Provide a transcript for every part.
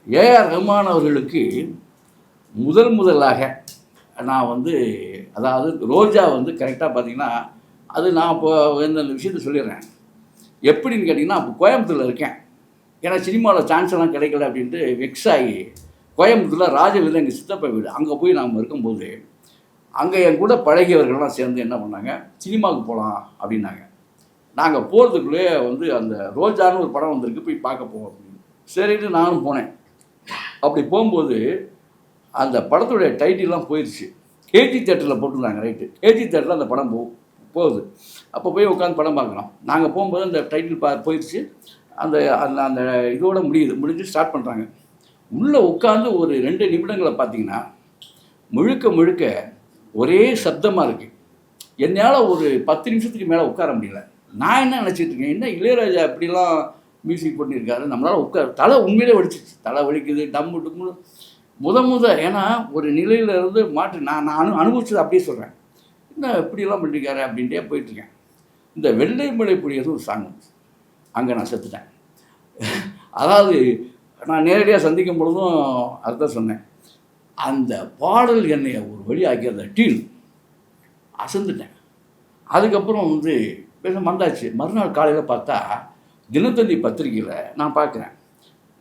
AR Rahman அவர்களுக்கு முதலாக நான் வந்து, அதாவது ரோஜா வந்து கரெக்டாக பார்த்தீங்கன்னா, அது நான் இப்போ இந்த விஷயத்த சொல்லிடுறேன். எப்படின்னு கேட்டிங்கன்னா, அப்போ கோயம்புத்தூரில் இருக்கேன். ஏன்னா சினிமாவில் சான்ஸ் எல்லாம் கிடைக்கல அப்படின்ட்டு வெக்ஸ் ஆகி கோயம்புத்தூரில் ராஜவீதியில் எங்கள் சித்தப்பா வீடு, அங்கே போய் நாம் இருக்கும்போது அங்கே என் கூட பழகியவர்கள்லாம் சேர்ந்து என்ன பண்ணாங்க, சினிமாவுக்கு போகலாம் அப்படின்னாங்க. நாங்கள் போகிறதுக்குள்ளேயே வந்து அந்த ரோஜான்னு ஒரு படம் வந்திருக்கு, போய் பார்க்க போவோம் அப்படின்னு சரிட்டு நானும் போனேன். அப்படி போகும்போது அந்த படத்துடைய டைட்டில்லாம் போயிடுச்சு. கேஜி தேட்டரில் போட்டிருந்தாங்க, ரைட்டு. கேஜி தேட்டரில் அந்த படம் போகுது. அப்போ போய் உட்காந்து படம் பார்க்குறோம். நாங்கள் போகும்போது அந்த டைட்டில் போயிடுச்சு. அந்த அந்த அந்த இதோடு முடிஞ்சு ஸ்டார்ட் பண்ணுறாங்க. உள்ளே உட்காந்து ஒரு 2 நிமிடங்களை பார்த்தீங்கன்னா முழுக்க ஒரே சப்தமாக இருக்குது. என்னால் ஒரு 10 நிமிஷத்துக்கு மேலே உட்கார முடியல. நான் என்ன நினச்சிட்டு இருக்கேன், என்ன இளையராஜா இப்படிலாம் மியூசிக் பண்ணியிருக்காரு, நம்மளால் தலை உண்மையிலே வலிச்சிச்சு. தலை வலிக்குது, டம்மு டும்முன்னு ஏன்னா ஒரு நிலையிலேருந்து நான் அனுபவிச்சது அப்படியே சொல்கிறேன். என்ன இப்படியெல்லாம் பண்ணியிருக்காரு அப்படின்ட்டே போயிட்டுருக்கேன். இந்த வெள்ளை மலை பொழியது ஒரு சாங், அங்கே நான் செத்துட்டேன். அதாவது நான் நேரடியாக சந்திக்கும் பொழுதும் அதுதான் சொன்னேன். அந்த பாடல் என்னை ஒரு வழி ஆக்கி அந்த டீல் அசந்துட்டேன். அதுக்கப்புறம் வந்து வந்தாச்சு. மறுநாள் காலையில் பார்த்தா தினத்தந்தி பத்திரிகையில் நான் பார்க்குறேன்,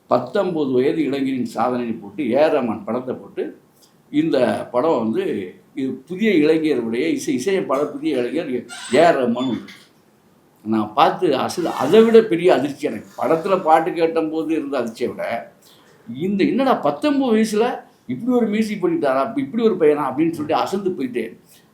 19 வயது இளைஞரின் சாதனை போட்டு ஏஆர் ரஹ்மான் படத்தை போட்டு, இந்த படம் வந்து இது புதிய இளைஞருடைய இசையமைப்பாளர் புதிய இளைஞர் ஏஆர் ரஹ்மான். நான் பார்த்து அதை விட பெரிய அதிர்ச்சி எனக்கு. படத்தில் பாட்டு கேட்டபோது இருந்த அதிர்ச்சியை விட இந்த என்னடா 19 வயசில் இப்படி ஒரு மியூசிக் பண்ணிட்டாரா, இப்படி ஒரு பையனா அப்படின்னு சொல்லிட்டு அசந்து போயிட்டு